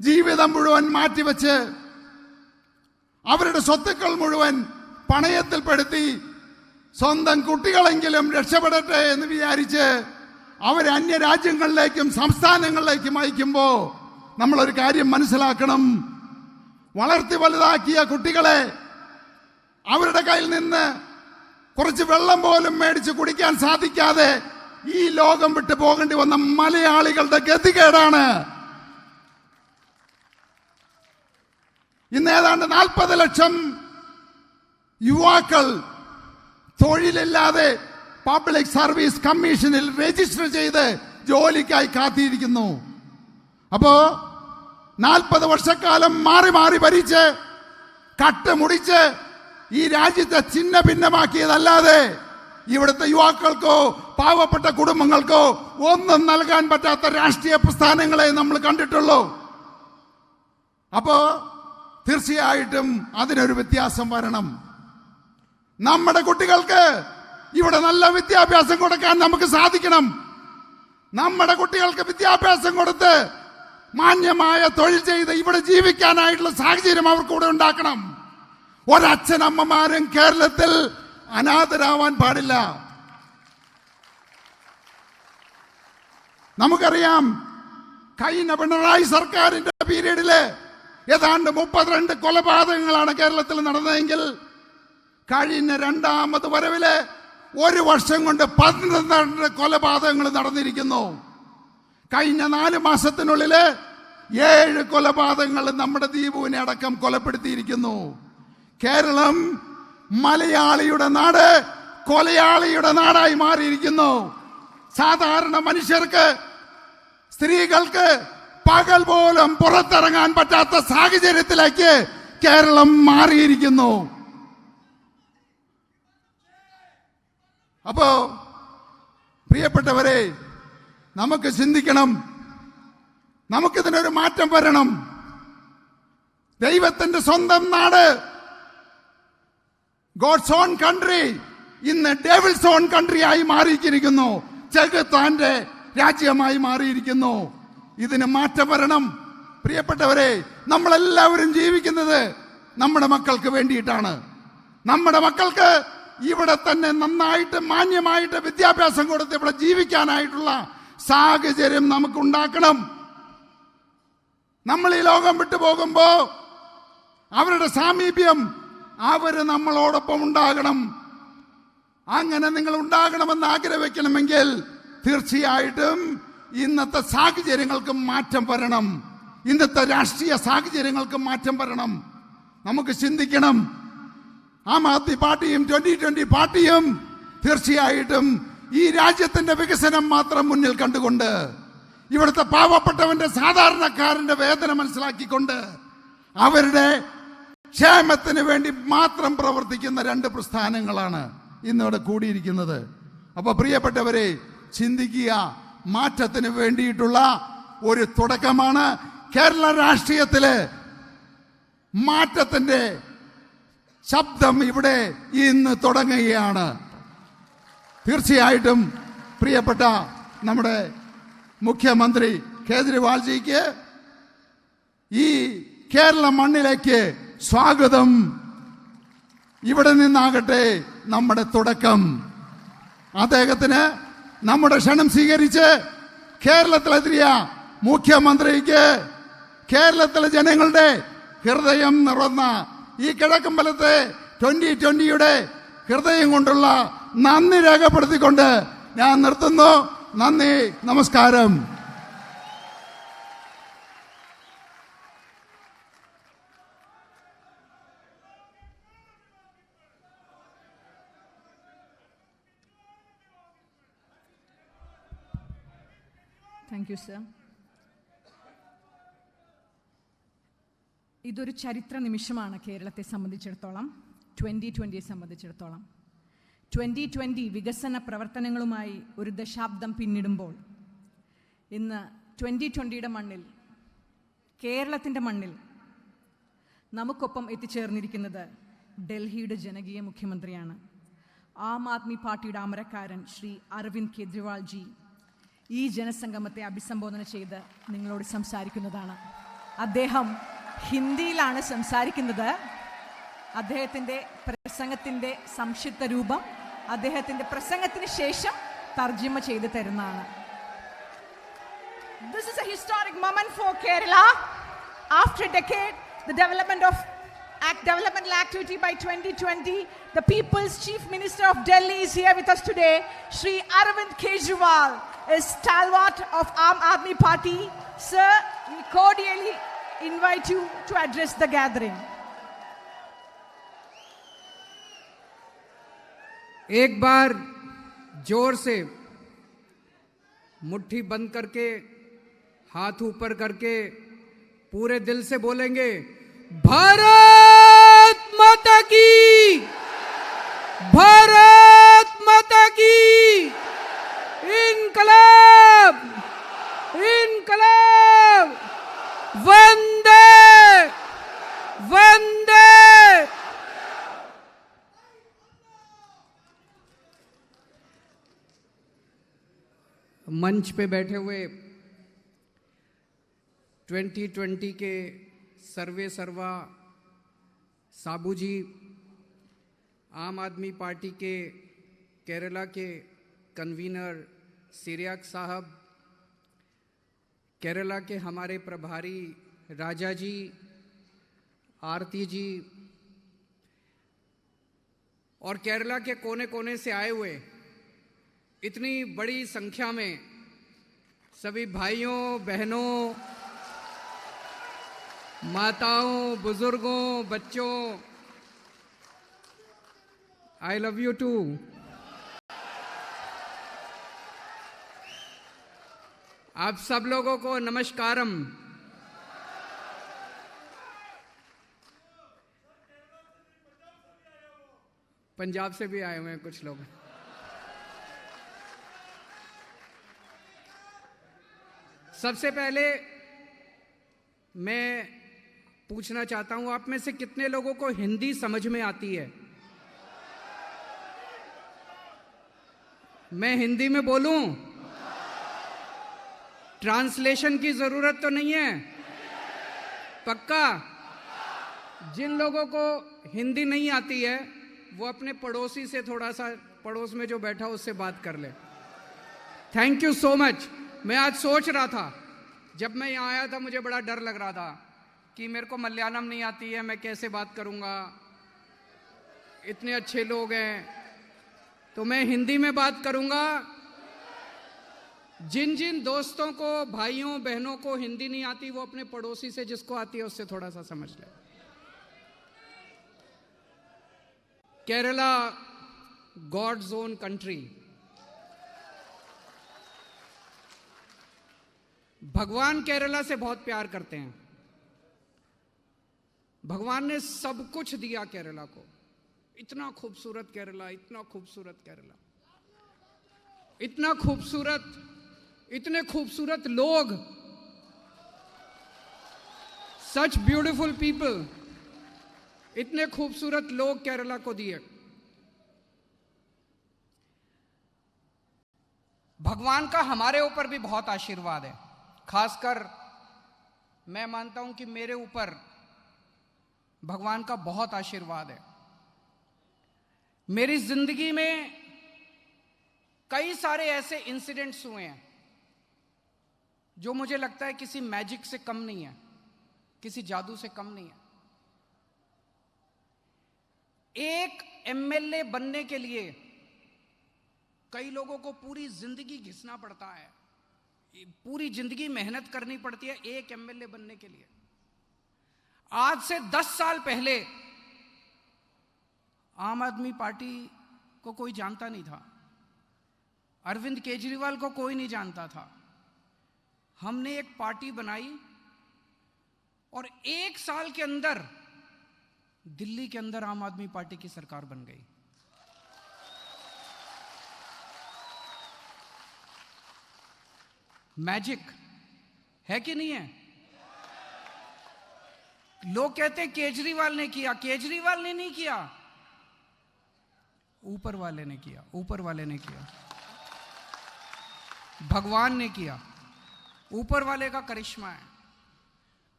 ജീവിതം മുഴുവൻ മാറ്റിവെച്ച് അവരുടെ സ്വത്തുക്കൾ മുഴുവൻ പണയത്തിൽപ്പെടുത്തി സ്വന്തം കുട്ടികളെങ്കിലും രക്ഷപ്പെടട്ടെ എന്ന് വിചാരിച്ച് അവരെ അന്യരാജ്യങ്ങളിലേക്കും സംസ്ഥാനങ്ങളിലേക്കും അയക്കുമ്പോൾ നമ്മളൊരു കാര്യം മനസ്സിലാക്കണം. വളർത്തി വലുതാക്കിയ കുട്ടികളെ അവരുടെ കയ്യിൽ നിന്ന് കുറച്ച് വെള്ളം പോലും മേടിച്ച് കുടിക്കാൻ സാധിക്കാതെ ഈ ലോകം വിട്ടു പോകേണ്ടി വന്ന മലയാളികളുടെ ഗതികേടാണ്. ഇന്ന് ഏതാണ്ട് 40 ലക്ഷം യുവാക്കൾ തൊഴിലില്ലാതെ പബ്ലിക് സർവീസ് കമ്മീഷനിൽ രജിസ്റ്റർ ചെയ്ത് ജോലിക്കായി കാത്തിരിക്കുന്നു. അപ്പോ 40 വർഷക്കാലം മാറി മാറി ഭരിച്ച് കട്ടുമുടിച്ച് ഈ രാജ്യത്തെ ഛിന്ന ഭിന്നമാക്കിയതല്ലാതെ ഇവിടുത്തെ യുവാക്കൾക്കോ പാവപ്പെട്ട കുടുംബങ്ങൾക്കോ ഒന്നും നൽകാൻ പറ്റാത്ത രാഷ്ട്രീയ പ്രസ്ഥാനങ്ങളെ നമ്മൾ കണ്ടിട്ടുള്ളൂ. അപ്പോ തീർച്ചയായിട്ടും അതിനൊരു വ്യത്യാസം വരണം. നമ്മുടെ കുട്ടികൾക്ക് ഇവിടെ നല്ല വിദ്യാഭ്യാസം കൊടുക്കാൻ നമുക്ക് സാധിക്കണം. നമ്മുടെ കുട്ടികൾക്ക് വിദ്യാഭ്യാസം കൊടുത്ത് മാന്യമായ തൊഴിൽ ചെയ്ത് ഇവിടെ ജീവിക്കാനായിട്ടുള്ള സാഹചര്യം അവർക്കൂടെ ഉണ്ടാക്കണം. ഒരച്ഛനമ്മമാരും കേരളത്തിൽ അനാഥരാവാൻ പാടില്ല. നമുക്കറിയാം, കഴിഞ്ഞ പിണറായി സർക്കാരിന്റെ പീരീഡില് ഏതാണ്ട് 32 കൊലപാതകങ്ങളാണ് കേരളത്തിൽ നടന്നതെങ്കിൽ കഴിഞ്ഞ രണ്ടാമത് വരവില് 1 വർഷം കൊണ്ട് 12 കൊലപാതകങ്ങൾ നടന്നിരിക്കുന്നു. കഴിഞ്ഞ 4 മാസത്തിനുള്ളില് 7 കൊലപാതകങ്ങൾ നമ്മുടെ ദീപുവിനെ അടക്കം കൊലപ്പെടുത്തിയിരിക്കുന്നു. കേരളം മലയാളിയുടെ നാട് കൊലയാളിയുടെ നാടായി മാറിയിരിക്കുന്നു. സാധാരണ മനുഷ്യർക്ക്, സ്ത്രീകൾക്ക് പകൽ പോലും പുറത്തിറങ്ങാൻ പറ്റാത്ത സാഹചര്യത്തിലേക്ക് കേരളം മാറിയിരിക്കുന്നു. അപ്പോ പ്രിയപ്പെട്ടവരെ, നമുക്ക് ചിന്തിക്കണം. നമുക്കിതിനൊരു മാറ്റം വരണം. ദൈവത്തിന്റെ സ്വന്തം നാട്, ഗോഡ്സ് ഓൺ കൺട്രി, ഇന്ന് ഡെവിൾസ് ഓൺ കൺട്രി ആയി മാറിയിരിക്കുന്നു. ചെകുത്താന്റെ രാജ്യമായി മാറിയിരിക്കുന്നു. ഇതിന് മാറ്റം വരണം. പ്രിയപ്പെട്ടവരെ, നമ്മളെല്ലാവരും ജീവിക്കുന്നത് നമ്മുടെ മക്കൾക്ക് വേണ്ടിയിട്ടാണ്. നമ്മുടെ മക്കൾക്ക് ഇവിടെ തന്നെ നന്നായിട്ട് മാന്യമായിട്ട് വിദ്യാഭ്യാസം കൊടുത്ത് ഇവിടെ ജീവിക്കാനായിട്ടുള്ള സാഹചര്യം നമുക്ക് ഉണ്ടാക്കണം. നമ്മൾ ഈ ലോകം വിട്ടു പോകുമ്പോ അവരുടെ സാമീപ്യം അവര് നമ്മളോടൊപ്പം ഉണ്ടാകണം. അങ്ങനെ നിങ്ങൾ ഉണ്ടാകണമെന്ന് ആഗ്രഹിക്കണമെങ്കിൽ തീർച്ചയായിട്ടും ഇന്നത്തെ സാഹചര്യങ്ങൾക്ക് മാറ്റം വരണം. ഇന്നത്തെ രാഷ്ട്രീയ സാഹചര്യങ്ങൾക്ക് മാറ്റം വരണം. നമുക്ക് ചിന്തിക്കണം. ആം ആദ്മി പാർട്ടിയും 2020 പാർട്ടിയും തീർച്ചയായിട്ടും ഈ രാജ്യത്തിന്റെ വികസനം മാത്രം മുന്നിൽ കണ്ടുകൊണ്ട്, ഇവിടുത്തെ പാവപ്പെട്ടവന്റെ സാധാരണക്കാരന്റെ വേദന മനസ്സിലാക്കിക്കൊണ്ട് അവരുടെ ക്ഷേമത്തിന് വേണ്ടി മാത്രം പ്രവർത്തിക്കുന്ന 2 പ്രസ്ഥാനങ്ങളാണ് ഇന്നിവിടെ കൂടിയിരിക്കുന്നത്. അപ്പൊ പ്രിയപ്പെട്ടവരെ, ചിന്തിക്കുക. മാറ്റത്തിന് വേണ്ടിയിട്ടുള്ള ഒരു തുടക്കമാണ് കേരള രാഷ്ട്രീയത്തില്. മാറ്റത്തിന്റെ ശബ്ദം ഇവിടെ ഇന്ന് തുടങ്ങുകയാണ്. തീർച്ചയായിട്ടും പ്രിയപ്പെട്ട നമ്മുടെ മുഖ്യമന്ത്രി കേജ്രിവാൾജിക്ക് ഈ കേരള മണ്ണിലേക്ക് സ്വാഗതം. ഇവിടെ നിന്നാകട്ടെ നമ്മുടെ തുടക്കം. അദ്ദേഹത്തിന് നമ്മുടെ ക്ഷണം സ്വീകരിച്ച് കേരളത്തിലെത്തിയ മുഖ്യമന്ത്രിക്ക് കേരളത്തിലെ ജനങ്ങളുടെ ഹൃദയം നിറഞ്ഞ ഈ കിഴക്കമ്പലത്തെ 2020 ഹൃദയം കൊണ്ടുള്ള നന്ദി രേഖപ്പെടുത്തിക്കൊണ്ട് ഞാൻ നിർത്തുന്നു. നന്ദി, നമസ്കാരം. Thank you sir. ഇതൊരു ചരിത്ര നിമിഷമാണ് കേരളത്തെ സംബന്ധിച്ചിടത്തോളം, 2020 സംബന്ധിച്ചിടത്തോളം. 2020 വികസന പ്രവർത്തനങ്ങളുമായി ഒരു ദശാബ്ദം പിന്നിടുമ്പോൾ ഇന്ന് 2020യുടെ മണ്ണിൽ, കേരളത്തിൻ്റെ മണ്ണിൽ നമുക്കൊപ്പം എത്തിച്ചേർന്നിരിക്കുന്നത് ഡൽഹിയുടെ ജനകീയ മുഖ്യമന്ത്രിയാണ്. ആം ആദ്മി പാർട്ടിയുടെ അമരക്കാരൻ ശ്രീ അരവിന്ദ് കെജ്രിവാൾ ജി ഈ ജനസംഗമത്തെ അഭിസംബോധന ചെയ്ത് നിങ്ങളോട് സംസാരിക്കുന്നതാണ്. അദ്ദേഹം ഹിന്ദിയിലാണ് സംസാരിക്കുന്നത്. അദ്ദേഹത്തിൻ്റെ പ്രസംഗത്തിൻ്റെ സംക്ഷിപ്ത രൂപം അദ്ദേഹത്തിൻ്റെ പ്രസംഗത്തിന് ശേഷം തർജ്ജിമ ചെയ്ത് തരുന്നതാണ്. This is a historic moment for Kerala. After a decade, the developmental activity by 2020, the People's Chief Minister of Delhi is here with us today. Shri Arvind Kejriwal is stalwart of Aam Aadmi Party. Sir, we cordially invite you to address the gathering. एक बार जोर से मुट्ठी बंद करके हाथ ऊपर करके पूरे दिल से बोलेंगे, भारत माता की, भारत माता की, इनकलाब, इनकलाब, वंदे वंदे। मंच पे बैठे हुए 2020 के सर्वे सर्वा साबू जी, आम आदमी पार्टी के केरला के कन्वीनर सिरियाक साहब, केरला के हमारे प्रभारी राजा जी, आरती जी, और केरला के कोने कोने से आए हुए इतनी बड़ी संख्या में सभी भाइयों बहनों, माताओं, बुजुर्गों, बच्चों, आई लव यू टू। आप सब लोगों को नमस्कारम। पंजाब से भी आए हुए हैं कुछ लोग। सबसे पहले मैं पूछना चाहता हूं, आप में से कितने लोगों को हिंदी समझ में आती है? मैं हिंदी में बोलूं? ट्रांसलेशन की जरूरत तो नहीं है? पक्का? जिन लोगों को हिंदी नहीं आती है वो अपने पड़ोसी से थोड़ा सा, पड़ोस में जो बैठा उससे बात कर ले। Thank you so much. मैं आज सोच रहा था, जब मैं यहाँ आया था मुझे बड़ा डर लग रहा था कि मेरे को मलयालम नहीं आती है, मैं कैसे बात करूँगा, इतने अच्छे लोग हैं। तो मैं हिंदी में बात करूँगा। जिन जिन दोस्तों को, भाइयों बहनों को हिंदी नहीं आती वो अपने पड़ोसी से, जिसको आती है उससे थोड़ा सा समझ ले। Kerala, God's own country. भगवान केरला से बहुत प्यार करते हैं। भगवान ने सब कुछ दिया केरला को। इतना खूबसूरत केरला, इतना खूबसूरत केरला, इतना खूबसूरत, इतने खूबसूरत लोग, सच ब्यूटीफुल पीपल, इतने खूबसूरत लोग केरला को दिए। भगवान का हमारे ऊपर भी बहुत आशीर्वाद है। खासकर मैं मानता हूं कि मेरे ऊपर भगवान का बहुत आशीर्वाद है। मेरी जिंदगी में कई सारे ऐसे इंसिडेंट्स हुए हैं जो मुझे लगता है किसी मैजिक से कम नहीं है, किसी जादू से कम नहीं है। एक एमएलए बनने के लिए कई लोगों को पूरी जिंदगी घिसना पड़ता है, पूरी जिंदगी मेहनत करनी पड़ती है एक एमएलए बनने के लिए। आज से 10 साल पहले आम आदमी पार्टी को कोई जानता नहीं था, अरविंद केजरीवाल को कोई नहीं जानता था। हमने एक पार्टी बनाई और 1 साल के अंदर दिल्ली के अंदर आम आदमी पार्टी की सरकार बन गई। मैजिक है कि नहीं है? लोग कहते हैं केजरीवाल ने किया। केजरीवाल ने नहीं किया, ऊपर वाले ने किया, ऊपर वाले ने किया, भगवान ने किया, ऊपर वाले का करिश्मा है।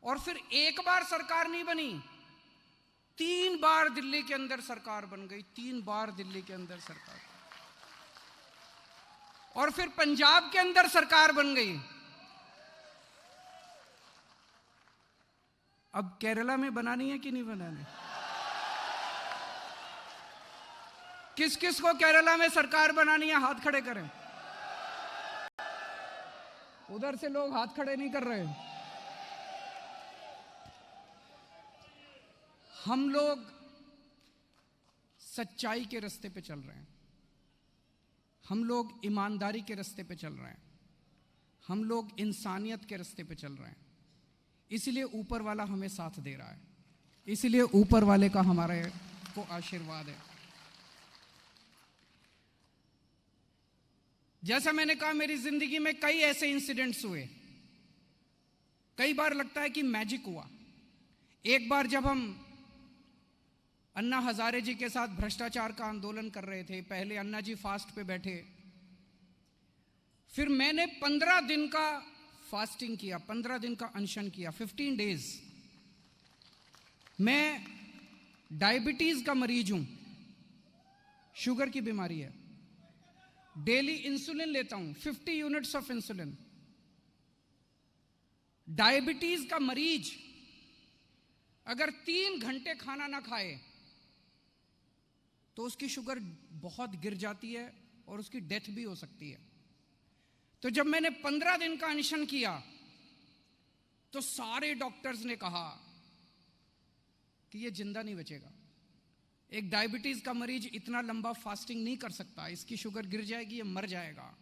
और फिर एक बार सरकार नहीं बनी, 3 बार दिल्ली के अंदर सरकार बन गई, 3 बार दिल्ली के अंदर सरकार, और फिर पंजाब के अंदर सरकार बन गई। अब केरला में बनानी है कि नहीं बनानी? किस किस को केरला में सरकार बनानी है, हाथ खड़े करें। उधर से लोग हाथ खड़े नहीं कर रहे। हम लोग सच्चाई के रास्ते पे चल रहे हैं, हम लोग ईमानदारी के रास्ते पे चल रहे हैं, हम लोग इंसानियत के रास्ते पे चल रहे हैं। इसलिए ऊपर वाला हमें साथ दे रहा है, इसलिए ऊपर वाले का हमारे को आशीर्वाद है। जैसा मैंने कहा, मेरी जिंदगी में कई ऐसे इंसिडेंट्स हुए, कई बार लगता है कि मैजिक हुआ। एक बार जब हम अन्ना हजारे जी के साथ भ्रष्टाचार का आंदोलन कर रहे थे, पहले अन्ना जी फास्ट पे बैठे, फिर मैंने 15 दिन का फास्टिंग किया, 15 दिन का अनशन किया, 15 डेज। मैं डायबिटीज का मरीज हूं, शुगर की बीमारी है, डेली इंसुलिन लेता हूं, 50 यूनिट्स ऑफ इंसुलिन। डायबिटीज का मरीज अगर 3 घंटे खाना ना खाए तो उसकी शुगर बहुत गिर जाती है और उसकी डेथ भी हो सकती है। तो जब मैंने 15 दिन का अनशन किया तो सारे डॉक्टर्स ने कहा कि ये जिंदा नहीं बचेगा, एक डायबिटीज का मरीज इतना लंबा फास्टिंग नहीं कर सकता, इसकी शुगर गिर जाएगी, ये मर जाएगा।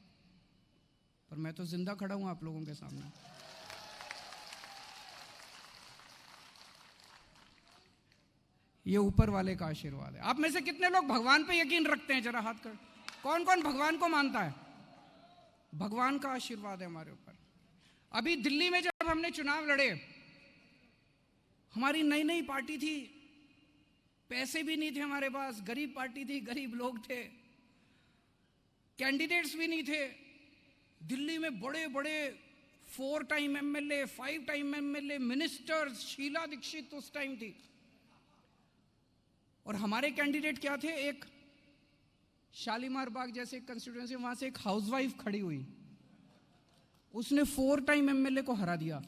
पर मैं तो जिंदा खड़ा हूं आप लोगों के सामने। ये ऊपर वाले का आशीर्वाद है। आप में से कितने लोग भगवान पे यकीन रखते हैं? जरा हाथ कर। कौन कौन भगवान को मानता है? भगवान का आशीर्वाद है हमारे ऊपर। अभी दिल्ली में जब हमने चुनाव लड़े, हमारी नई नई पार्टी थी, पैसे भी नहीं थे हमारे पास, गरीब पार्टी थी, गरीब लोग थे, कैंडिडेट्स भी नहीं थे। दिल्ली में बड़े बड़े 4 time MLA, 5 time MLA, ministers, Sheila Dikshit उस टाइम थी। और हमारे कैंडिडेट क्या थे? एक शालीमार बाग जैसे कंस्टिट्यूएंसी, वहां से एक हाउसवाइफ खड़ी हुई, उसने 4 टाइम एमएलए को हरा दिया।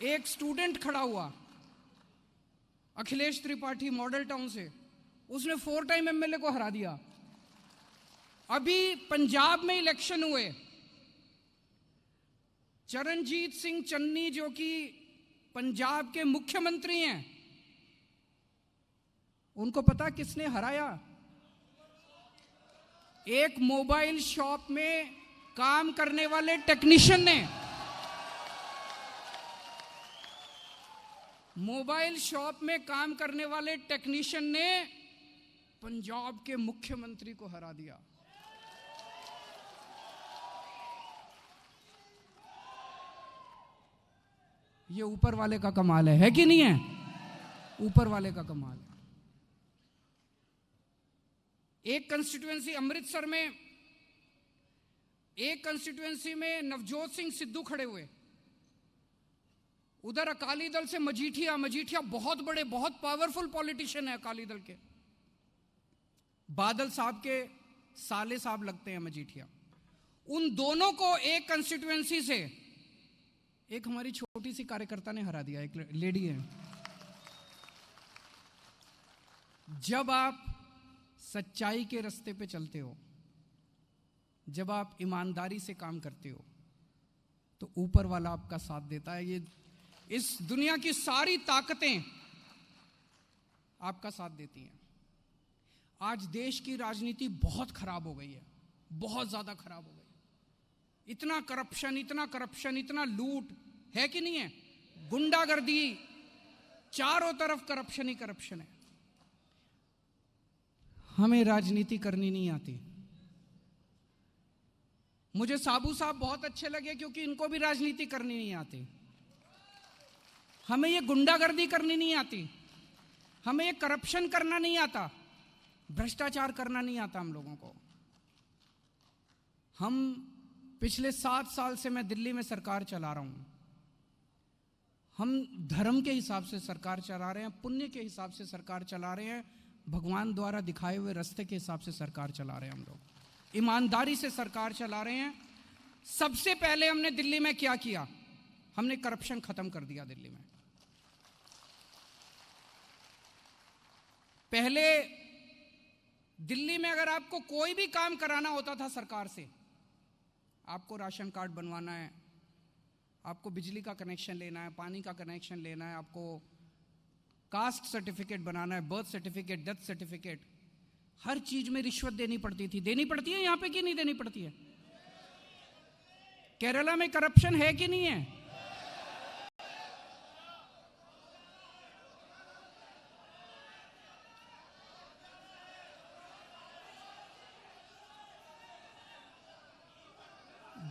एक स्टूडेंट खड़ा हुआ, अखिलेश त्रिपाठी, मॉडल टाउन से, उसने 4 टाइम एमएलए को हरा दिया। अभी पंजाब में इलेक्शन हुए, चरणजीत सिंह चन्नी जो कि पंजाब के मुख्यमंत्री हैं, उनको पता किसने हराया? एक मोबाइल शॉप में काम करने वाले टेक्नीशियन ने। मोबाइल शॉप में काम करने वाले टेक्नीशियन ने पंजाब के मुख्यमंत्री को हरा दिया। ये ऊपर वाले का कमाल है कि नहीं है? ऊपर वाले का कमाल है। एक कंस्टिट्यूएंसी अमृतसर में, एक कंस्टिट्यूएंसी में नवजोत सिंह सिद्धू खड़े हुए, उधर अकाली दल से मजीठिया बहुत बड़े, बहुत पावरफुल पॉलिटिशियन है अकाली दल के, बादल साहब के साले साहब लगते हैं मजीठिया। उन दोनों को एक कंस्टिट्यूएंसी से एक हमारी छोटी सी कार्यकर्ता ने हरा दिया, एक लेडी है। जब आप सच्चाई के रास्ते पे चलते हो, जब आप ईमानदारी से काम करते हो, तो ऊपर वाला आपका साथ देता है। ये इस दुनिया की सारी ताकतें आपका साथ देती हैं। आज देश की राजनीति बहुत खराब हो गई है, बहुत ज्यादा खराब हो गई। इतना करप्शन, इतना करप्शन, इतना लूट है कि नहीं है? गुंडागर्दी, चारों तरफ करप्शन ही करप्शन है। हमें राजनीति करनी नहीं आती। मुझे साबू साहब बहुत अच्छे लगे क्योंकि इनको भी राजनीति करनी नहीं आती। हमें ये गुंडागर्दी करनी नहीं आती, हमें ये करप्शन करना नहीं आता, भ्रष्टाचार करना नहीं आता हम लोगों को। हम पिछले 7 साल से मैं दिल्ली में सरकार चला रहा हूं। हम धर्म के हिसाब से सरकार चला रहे हैं, पुण्य के हिसाब से सरकार चला रहे हैं, भगवान द्वारा दिखाए हुए रास्ते के हिसाब से सरकार चला रहे हैं। हम लोग ईमानदारी से सरकार चला रहे हैं। सबसे पहले हमने दिल्ली में क्या किया? हमने करप्शन खत्म कर दिया दिल्ली में। पहले दिल्ली में अगर आपको कोई भी काम कराना होता था सरकार से, आपको राशन कार्ड बनवाना है, आपको बिजली का कनेक्शन लेना है, पानी का कनेक्शन लेना है, आपको कास्ट सर्टिफिकेट बनाना है, बर्थ सर्टिफिकेट, डेथ सर्टिफिकेट, हर चीज में रिश्वत देनी पड़ती थी। देनी पड़ती है यहां पे कि नहीं देनी पड़ती है? केरला में करप्शन है कि नहीं है?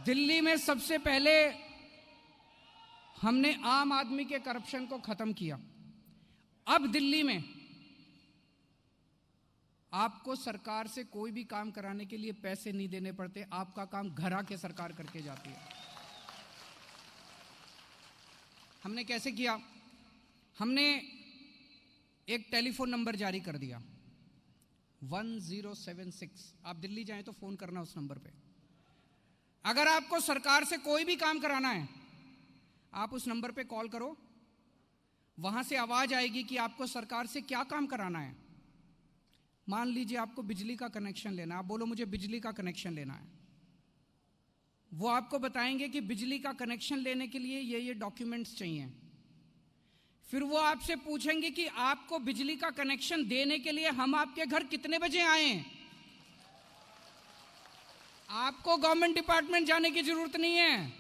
दिल्ली में सबसे पहले हमने आम आदमी के करप्शन को खत्म किया। अब दिल्ली में आपको सरकार से कोई भी काम कराने के लिए पैसे नहीं देने पड़ते, आपका काम घर आके सरकार करके जाती है। हमने कैसे किया? हमने एक टेलीफोन नंबर जारी कर दिया 1076। आप दिल्ली जाएं तो फोन करना उस नंबर पे। अगर आपको सरकार से कोई भी काम कराना है, आप उस नंबर पे कॉल करो, वहां से आवाज आएगी कि आपको सरकार से क्या काम कराना है। मान लीजिए आपको बिजली का कनेक्शन लेना है, आप बोलो मुझे बिजली का कनेक्शन लेना है। वो आपको बताएंगे कि बिजली का कनेक्शन लेने के लिए ये डॉक्यूमेंट्स चाहिए। फिर वो आपसे पूछेंगे कि आपको बिजली का कनेक्शन देने के लिए हम आपके घर कितने बजे आएं। आपको गवर्नमेंट डिपार्टमेंट जाने की जरूरत नहीं है,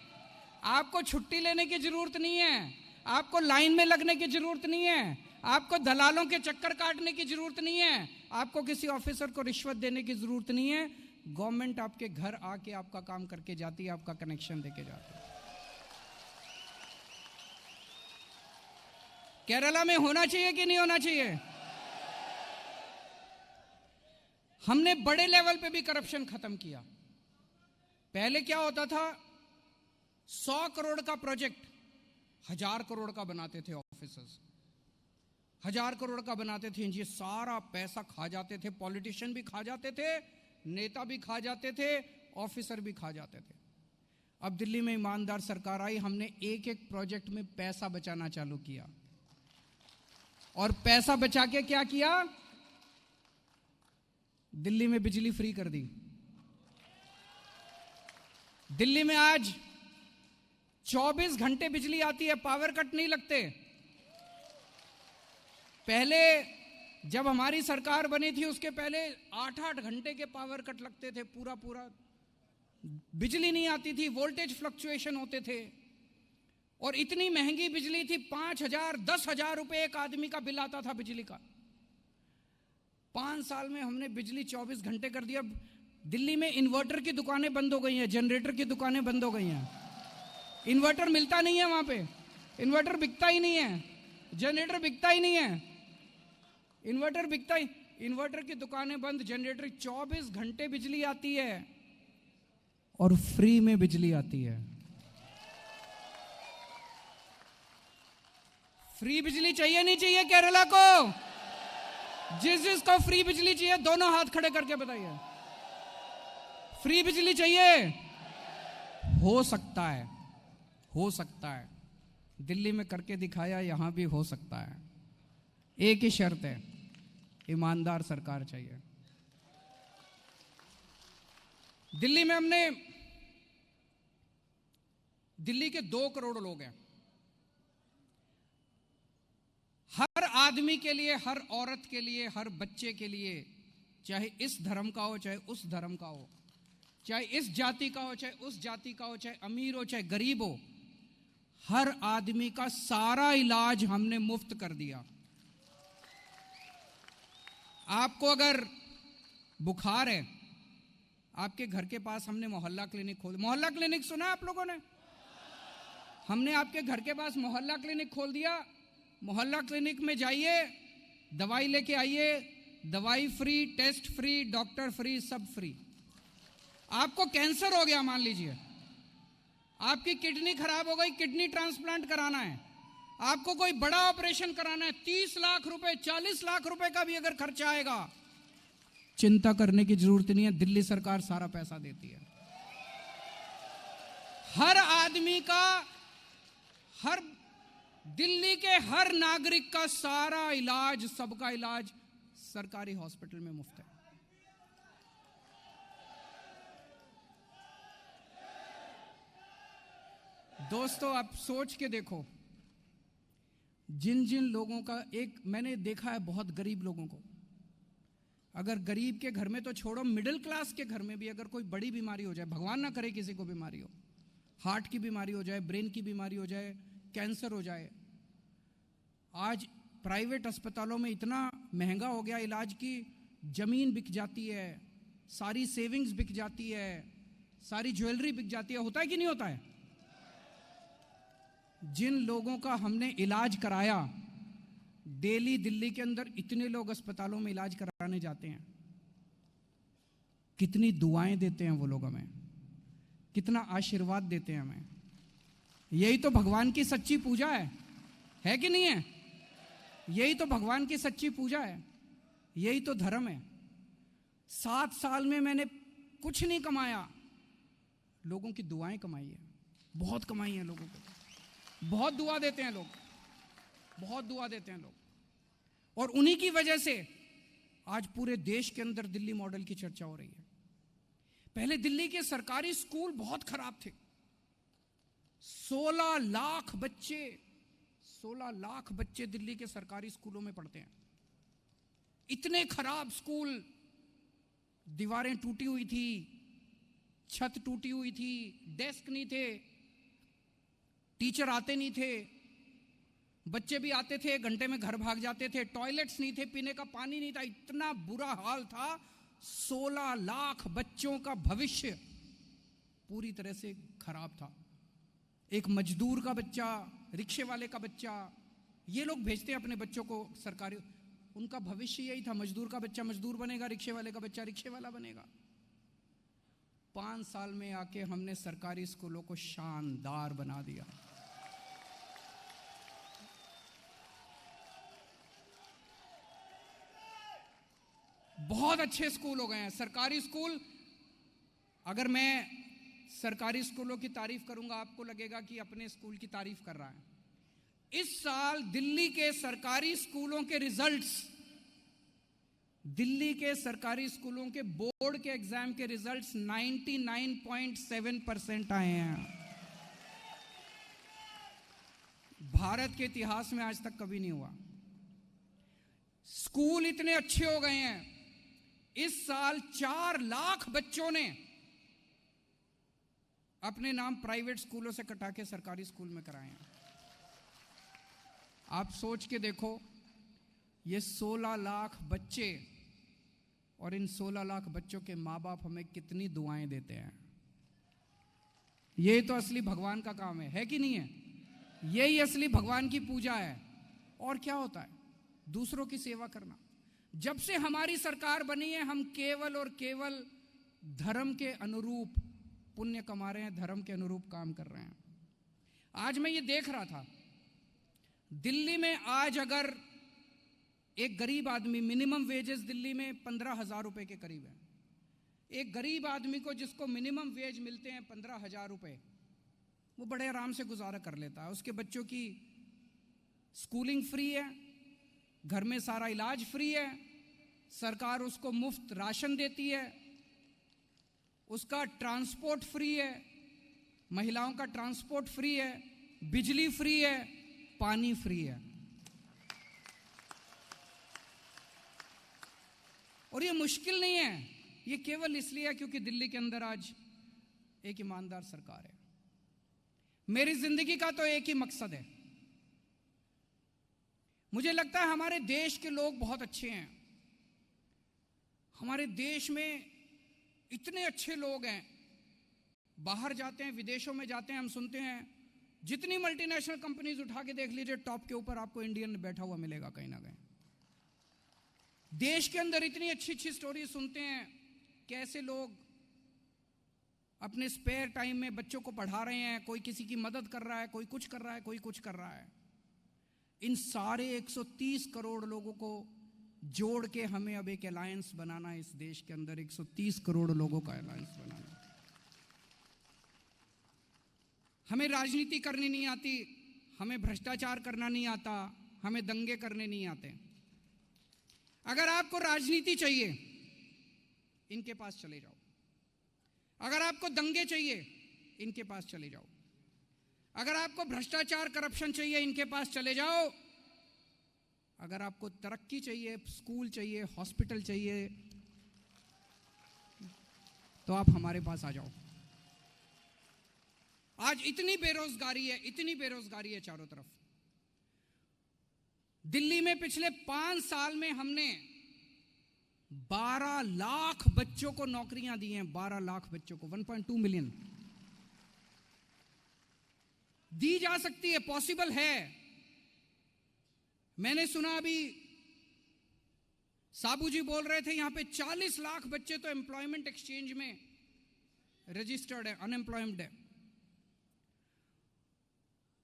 आपको छुट्टी लेने की जरूरत नहीं है, आपको लाइन में लगने की जरूरत नहीं है, आपको दलालों के चक्कर काटने की जरूरत नहीं है, आपको किसी ऑफिसर को रिश्वत देने की जरूरत नहीं है। गवर्नमेंट आपके घर आके आपका काम करके जाती है, आपका कनेक्शन देके जाती है। केरला में होना चाहिए कि नहीं होना चाहिए? हमने बड़े लेवल पे भी करप्शन खत्म किया। पहले क्या होता था, 100 करोड़ का प्रोजेक्ट 1000 करोड़ का बनाते थे ऑफिसर्स, 1000 करोड़ का बनाते थे। ये सारा पैसा खा जाते थे, पॉलिटिशियन भी खा जाते थे, नेता भी खा जाते थे, ऑफिसर भी खा जाते थे। अब दिल्ली में ईमानदार सरकार आई, हमने एक एक प्रोजेक्ट में पैसा बचाना चालू किया। और पैसा बचा के क्या किया? दिल्ली में बिजली फ्री कर दी। दिल्ली में आज 24 घंटे बिजली आती है, पावर कट नहीं लगते। पहले जब हमारी सरकार बनी थी उसके पहले 8-8 घंटे के पावर कट लगते थे, पूरा बिजली नहीं आती थी, वोल्टेज फ्लक्चुएशन होते थे। और इतनी महंगी बिजली थी, 5,000 10,000 रुपए एक आदमी का बिल आता था बिजली का। 5 साल में हमने बिजली 24 घंटे कर दिया। दिल्ली में इन्वर्टर की दुकानें बंद हो गई हैं, जनरेटर की दुकानें बंद हो गई हैं। इन्वर्टर मिलता नहीं है वहां पे, इन्वर्टर बिकता ही नहीं है, जनरेटर बिकता ही नहीं है, इन्वर्टर की दुकानें बंद, जनरेटर। 24 घंटे बिजली आती है और फ्री में बिजली आती है। फ्री बिजली चाहिए नहीं चाहिए केरला को? जिसको फ्री बिजली चाहिए दोनों हाथ खड़े करके बताइए। फ्री बिजली चाहिए? हो सकता है, हो सकता है। दिल्ली में करके दिखाया, यहां भी हो सकता है। एक ही शर्त है, ईमानदार सरकार चाहिए। दिल्ली में हमने, दिल्ली के 2 करोड़ लोग हैं। हर आदमी के लिए, हर औरत के लिए, हर बच्चे के लिए, चाहे इस धर्म का हो चाहे उस धर्म का हो, चाहे इस जाति का हो चाहे उस जाति का हो, चाहे अमीर हो चाहे गरीब हो, हर आदमी का सारा इलाज हमने मुफ्त कर दिया। आपको अगर बुखार है, आपके घर के पास हमने मोहल्ला क्लिनिक खोल, मोहल्ला क्लिनिक सुना आप लोगों ने? हमने आपके घर के पास मोहल्ला क्लिनिक खोल दिया। मोहल्ला क्लिनिक में जाइए, दवाई लेके आइए, दवाई free, test free, doctor free, सब फ्री। आपको कैंसर हो गया मान लीजिए, आपकी किडनी खराब हो गई, किडनी ट्रांसप्लांट कराना है, आपको कोई बड़ा ऑपरेशन कराना है, 30 लाख रुपए 40 लाख रुपए का भी अगर खर्चा आएगा, चिंता करने की जरूरत नहीं है, दिल्ली सरकार सारा पैसा देती है। हर आदमी का, हर दिल्ली के हर नागरिक का सारा इलाज, सबका इलाज सरकारी हॉस्पिटल में मुफ्त है। दोस्तों, आप सोच के देखो, जिन जिन लोगों का, एक मैंने देखा है बहुत गरीब लोगों को, अगर गरीब के घर में तो छोड़ो, मिडिल क्लास के घर में भी अगर कोई बड़ी बीमारी हो जाए, भगवान ना करे किसी को बीमारी हो, हार्ट की बीमारी हो जाए, ब्रेन की बीमारी हो जाए, कैंसर हो जाए, आज प्राइवेट अस्पतालों में इतना महंगा हो गया इलाज की जमीन बिक जाती है, सारी सेविंग्स बिक जाती है, सारी ज्वेलरी बिक जाती है। होता है कि नहीं होता है? जिन लोगों का हमने इलाज कराया, डेली दिल्ली के अंदर इतने लोग अस्पतालों में इलाज कराने जाते हैं, कितनी दुआएं देते हैं वो लोग हमें, कितना आशीर्वाद देते हैं हमें। यही तो भगवान की सच्ची पूजा है कि नहीं है? यही तो भगवान की सच्ची पूजा है, यही तो धर्म है। 7 साल में मैंने कुछ नहीं कमाया, लोगों की दुआएं कमाई है, बहुत कमाई है लोगों को, बहुत दुआ देते हैं लोग, बहुत दुआ देते हैं लोग, और उन्हीं की वजह से आज पूरे देश के अंदर दिल्ली मॉडल की चर्चा हो रही है। पहले दिल्ली के सरकारी स्कूल बहुत खराब थे, 16 लाख बच्चे दिल्ली के सरकारी स्कूलों में पढ़ते हैं। इतने खराब स्कूल, दीवारें टूटी हुई थी, छत टूटी हुई थी, डेस्क नहीं थे, टीचर आते नहीं थे, बच्चे भी आते थे 1 घंटे में घर भाग जाते थे, टॉयलेट्स नहीं थे, पीने का पानी नहीं था, इतना बुरा हाल था। 16 लाख बच्चों का भविष्य पूरी तरह से खराब था। एक मजदूर का बच्चा, रिक्शे वाले का बच्चा, ये लोग भेजते हैं अपने बच्चों को सरकारी, उनका भविष्य यही था, मजदूर का बच्चा मजदूर बनेगा, रिक्शे वाले का बच्चा रिक्शे वाला बनेगा। 5 साल में आके हमने सरकारी स्कूलों को शानदार बना दिया। बहुत अच्छे स्कूल हो गए हैं सरकारी स्कूल। अगर मैं सरकारी स्कूलों की तारीफ करूंगा, आपको लगेगा कि अपने स्कूल की तारीफ कर रहा है। इस साल दिल्ली के सरकारी स्कूलों के रिजल्ट्स, दिल्ली के सरकारी स्कूलों के बोर्ड के एग्जाम के रिजल्ट्स 99.7% आए हैं। भारत के इतिहास में आज तक कभी नहीं हुआ। स्कूल इतने अच्छे हो गए हैं, इस साल 4 लाख बच्चों ने अपने नाम प्राइवेट स्कूलों से कटा के सरकारी स्कूल में कराए हैं। आप सोच के देखो, ये 16 लाख बच्चे और इन 16 लाख बच्चों के माँ बाप हमें कितनी दुआएं देते हैं। ये तो असली भगवान का काम है कि नहीं है? यही असली भगवान की पूजा है। और क्या होता है? दूसरों की सेवा करना। जब से हमारी सरकार बनी है, हम केवल और केवल धर्म के अनुरूप पुण्य कमा रहे हैं, धर्म के अनुरूप काम कर रहे हैं। आज मैं ये देख रहा था, दिल्ली में आज अगर एक गरीब आदमी, मिनिमम वेजेस दिल्ली में 15,000 रुपए के करीब है, एक गरीब आदमी को जिसको मिनिमम वेज मिलते हैं 15,000 रुपए, वो बड़े आराम से गुजारा कर लेता है। उसके बच्चों की स्कूलिंग फ्री है, घर में सारा इलाज फ्री है, सरकार उसको मुफ्त राशन देती है, उसका ट्रांसपोर्ट फ्री है, महिलाओं का ट्रांसपोर्ट फ्री है, बिजली फ्री है, पानी फ्री है। और ये मुश्किल नहीं है, ये केवल इसलिए है क्योंकि दिल्ली के अंदर आज एक ईमानदार सरकार है। मेरी जिंदगी का तो एक ही मकसद है। मुझे लगता है हमारे देश के लोग बहुत अच्छे हैं। हमारे देश में इतने अच्छे लोग हैं, बाहर जाते हैं, विदेशों में जाते हैं, हम सुनते हैं, जितनी मल्टीनेशनल कंपनीज उठा के देख लीजिए, टॉप के ऊपर आपको इंडियन बैठा हुआ मिलेगा कहीं ना कहीं। देश के अंदर इतनी अच्छी अच्छी स्टोरी सुनते हैं, कैसे लोग अपने स्पेयर टाइम में बच्चों को पढ़ा रहे हैं, कोई किसी की मदद कर रहा है, कोई कुछ कर रहा है, कोई कुछ कर रहा है। इन सारे 130 करोड़ लोगों को जोड़ के हमें अब एक अलायंस बनाना है। इस देश के अंदर 130 करोड़ लोगों का अलायंस बनाना है। हमें राजनीति करनी नहीं आती, हमें भ्रष्टाचार करना नहीं आता, हमें दंगे करने नहीं आते। अगर आपको राजनीति चाहिए, इनके पास चले जाओ। अगर आपको दंगे चाहिए, इनके पास चले जाओ। अगर आपको भ्रष्टाचार करप्शन चाहिए, इनके पास चले जाओ। अगर आपको तरक्की चाहिए, स्कूल चाहिए, हॉस्पिटल चाहिए, तो आप हमारे पास आ जाओ। आज इतनी बेरोजगारी है, इतनी बेरोजगारी है चारों तरफ। दिल्ली में पिछले 5 साल में हमने 12 लाख बच्चों को नौकरियां दी हैं। 12 लाख बच्चों को, 1.2 मिलियन दी जा सकती है, पॉसिबल है। मैंने सुना अभी साबू जी बोल रहे थे, यहां पे 40 लाख बच्चे तो एम्प्लॉयमेंट एक्सचेंज में रजिस्टर्ड है, अनएम्प्लॉयमेंट है।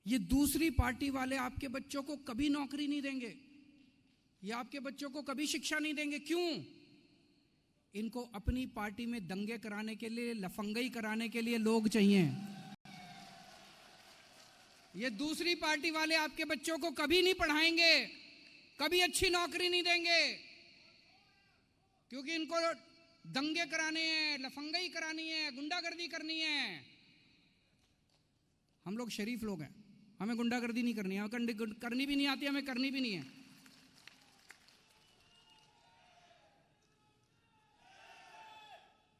ये दूसरी पार्टी वाले आपके बच्चों को कभी नौकरी नहीं देंगे, ये आपके बच्चों को कभी शिक्षा नहीं देंगे। क्यों? इनको अपनी पार्टी में दंगे कराने के लिए, लफंगई कराने के लिए लोग चाहिए। ये दूसरी पार्टी वाले आपके बच्चों को कभी नहीं पढ़ाएंगे, कभी अच्छी नौकरी नहीं देंगे, क्योंकि इनको दंगे कराने हैं, लफंगई करानी है, गुंडागर्दी करनी है। हम लोग शरीफ लोग हैं, हमें गुंडागर्दी नहीं करनी है, हमें करनी भी नहीं आती, हमें करनी भी नहीं है।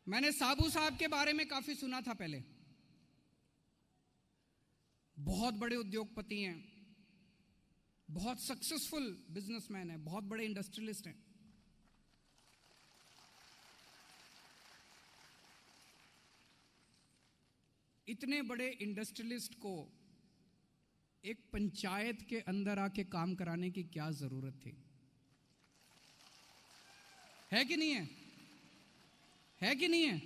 मैंने साबू साहब के बारे में काफी सुना था पहले। बहुत बड़े उद्योगपति हैं, बहुत सक्सेसफुल बिजनेसमैन हैं, बहुत बड़े इंडस्ट्रियलिस्ट हैं। इतने बड़े इंडस्ट्रियलिस्ट को एक पंचायत के अंदर आके काम कराने की क्या जरूरत थी? है कि नहीं है? है कि नहीं है?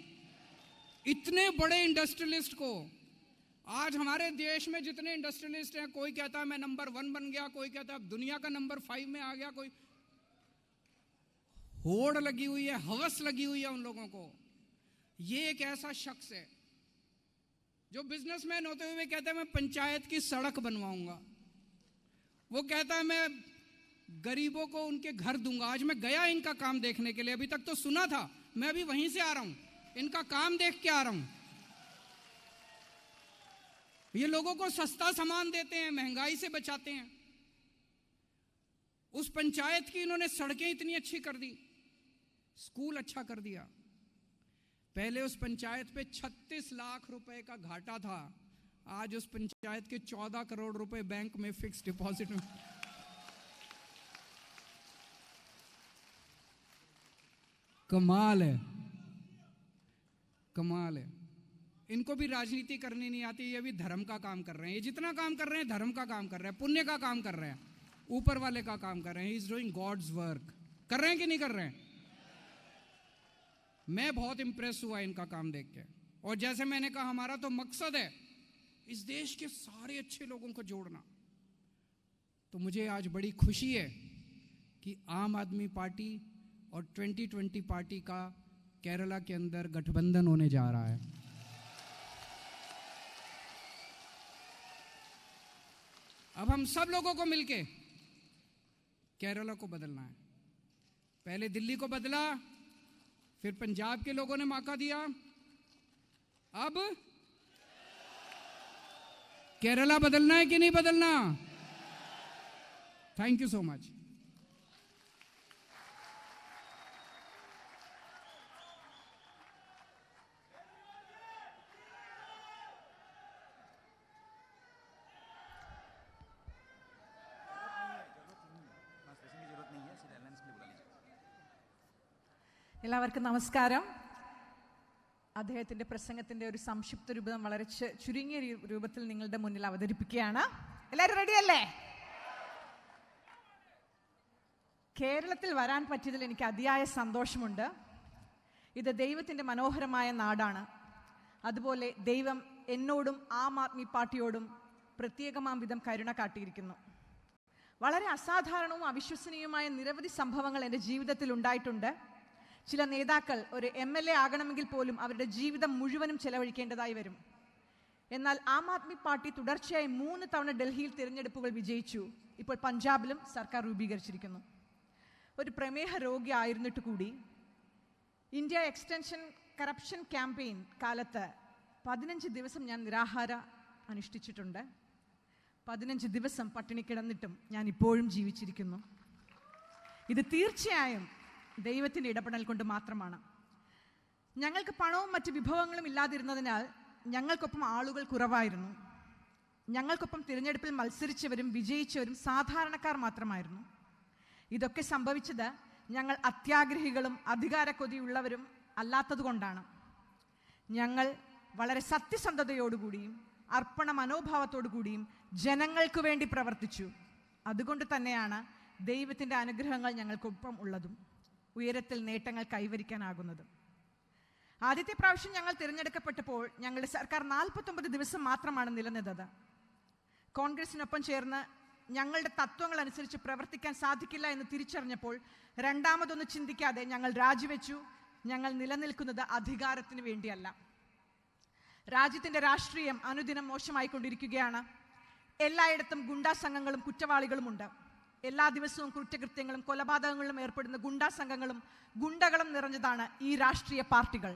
इतने बड़े इंडस्ट्रियलिस्ट को, आज हमारे देश में जितने इंडस्ट्रियलिस्ट हैं, कोई कहता है मैं नंबर 1 बन गया, कोई कहता है अब दुनिया का नंबर 5 में आ गया, कोई होड़ लगी हुई है, हवस लगी हुई है उन लोगों को। ये एक ऐसा शख्स है जो बिजनेसमैन होते हुए कहता है मैं पंचायत की सड़क बनवाऊंगा। वो कहता है मैं गरीबों को उनके घर दूंगा। आज मैं गया इनका काम देखने के लिए, अभी तक तो सुना था, मैं अभी वहीं से आ रहा हूं, इनका काम देख के आ रहा हूं। ये लोगों को सस्ता सामान देते हैं, महंगाई से बचाते हैं। उस पंचायत की इन्होंने सड़कें इतनी अच्छी कर दी, स्कूल अच्छा कर दिया। पहले उस पंचायत पे 36 लाख रुपए का घाटा था, आज उस पंचायत के 14 करोड़ रुपए बैंक में फिक्स डिपॉजिट में। कमाल है, कमाल है। इनको भी राजनीति करनी नहीं आती, ये भी धर्म का काम कर रहे हैं। ये जितना काम कर रहे हैं धर्म का काम कर रहे हैं, पुण्य का काम कर रहे हैं, ऊपर वाले का काम कर रहे हैं। He is doing God's work. कर रहे हैं कि नहीं कर रहे हैं? मैं बहुत इंप्रेस हुआ इनका काम देख के। और जैसे मैंने कहा, हमारा तो मकसद है इस देश के सारे अच्छे लोगों को जोड़ना। तो मुझे आज बड़ी खुशी है कि आम आदमी पार्टी और 2020 पार्टी का केरला के अंदर गठबंधन होने जा रहा है। अब हम सब लोगों को मिलके केरला को बदलना है। पहले दिल्ली को बदला, फिर पंजाब के लोगों ने मौका दिया, अब केरला बदलना है कि नहीं बदलना? Thank you so much. എല്ലാവർക്കും നമസ്കാരം. അദ്ദേഹത്തിന്റെ പ്രസംഗത്തിന്റെ ഒരു സംക്ഷിപ്ത രൂപം വളരെ ചുരുങ്ങിയ രൂപത്തിൽ നിങ്ങളുടെ മുന്നിൽ അവതരിപ്പിക്കുകയാണ്. എല്ലാവരും റെഡിയല്ലേ? കേരളത്തിൽ വരാൻ പറ്റിയതിൽ എനിക്ക് അതിയായ സന്തോഷമുണ്ട്. ഇത് ദൈവത്തിന്റെ മനോഹരമായ നാടാണ്. അതുപോലെ ദൈവം എന്നോടും ആം ആദ്മി പാർട്ടിയോടും പ്രത്യേകമാം വിധം കരുണ കാട്ടിയിരിക്കുന്നു. വളരെ അസാധാരണവും അവിശ്വസനീയവുമായ നിരവധി സംഭവങ്ങൾ എൻ്റെ ജീവിതത്തിൽ ഉണ്ടായിട്ടുണ്ട്. ചില നേതാക്കൾ ഒരു MLA ആകണമെങ്കിൽ പോലും അവരുടെ ജീവിതം മുഴുവനും ചെലവഴിക്കേണ്ടതായി വരും. എന്നാൽ ആം ആദ്മി പാർട്ടി തുടർച്ചയായി 3 തവണ ഡൽഹിയിൽ തിരഞ്ഞെടുപ്പുകൾ വിജയിച്ചു. ഇപ്പോൾ പഞ്ചാബിലും സർക്കാർ രൂപീകരിച്ചിരിക്കുന്നു. ഒരു പ്രമേഹ രോഗി ആയിരുന്നിട്ട് കൂടി ഇന്ത്യ എക്സ്റ്റൻഷൻ കറപ്ഷൻ ക്യാമ്പയിൻ കാലത്ത് 15 ദിവസം ഞാൻ നിരാഹാര അനുഷ്ഠിച്ചിട്ടുണ്ട്. 15 ദിവസം പട്ടിണി കിടന്നിട്ടും ഞാൻ ഇപ്പോഴും ജീവിച്ചിരിക്കുന്നു. ഇത് തീർച്ചയായും ദൈവത്തിൻ്റെ ഇടപെടൽ കൊണ്ട് മാത്രമാണ്. ഞങ്ങൾക്ക് പണവും മറ്റ് വിഭവങ്ങളും ഇല്ലാതിരുന്നതിനാൽ ഞങ്ങൾക്കൊപ്പം ആളുകൾ കുറവായിരുന്നു. ഞങ്ങൾക്കൊപ്പം തിരഞ്ഞെടുപ്പിൽ മത്സരിച്ചവരും വിജയിച്ചവരും സാധാരണക്കാർ മാത്രമായിരുന്നു. ഇതൊക്കെ സംഭവിച്ചത് ഞങ്ങൾ അത്യാഗ്രഹികളും അധികാരക്കൊതിയുള്ളവരും അല്ലാത്തതുകൊണ്ടാണ്. ഞങ്ങൾ വളരെ സത്യസന്ധതയോടുകൂടിയും അർപ്പണ മനോഭാവത്തോടു കൂടിയും ജനങ്ങൾക്ക് വേണ്ടി പ്രവർത്തിച്ചു. അതുകൊണ്ട് തന്നെയാണ് ദൈവത്തിൻ്റെ അനുഗ്രഹങ്ങൾ ഞങ്ങൾക്കൊപ്പം ഉള്ളതും ഉയരത്തിൽ നേട്ടങ്ങൾ കൈവരിക്കാനാകുന്നതും. ആദ്യത്തെ പ്രാവശ്യം ഞങ്ങൾ തിരഞ്ഞെടുക്കപ്പെട്ടപ്പോൾ ഞങ്ങളുടെ സർക്കാർ 49 ദിവസം മാത്രമാണ് നിലനിന്നത്. കോൺഗ്രസിനൊപ്പം ചേർന്ന് ഞങ്ങളുടെ തത്വങ്ങൾ അനുസരിച്ച് പ്രവർത്തിക്കാൻ സാധിക്കില്ല എന്ന് തിരിച്ചറിഞ്ഞപ്പോൾ രണ്ടാമതൊന്നും ചിന്തിക്കാതെ ഞങ്ങൾ രാജിവെച്ചു. ഞങ്ങൾ നിലനിൽക്കുന്നത് അധികാരത്തിന് വേണ്ടിയല്ല. രാജ്യത്തിൻ്റെ രാഷ്ട്രീയം അനുദിനം മോശമായിക്കൊണ്ടിരിക്കുകയാണ്. എല്ലായിടത്തും ഗുണ്ടാ സംഘങ്ങളും കുറ്റവാളികളുമുണ്ട്. എല്ലാ ദിവസവും കുറ്റകൃത്യങ്ങളും കൊലപാതകങ്ങളിലും ഏർപ്പെടുന്ന ഗുണ്ടാ സംഘങ്ങളും ഗുണ്ടകളും നിറഞ്ഞതാണ് ഈ രാഷ്ട്രീയ പാർട്ടികൾ.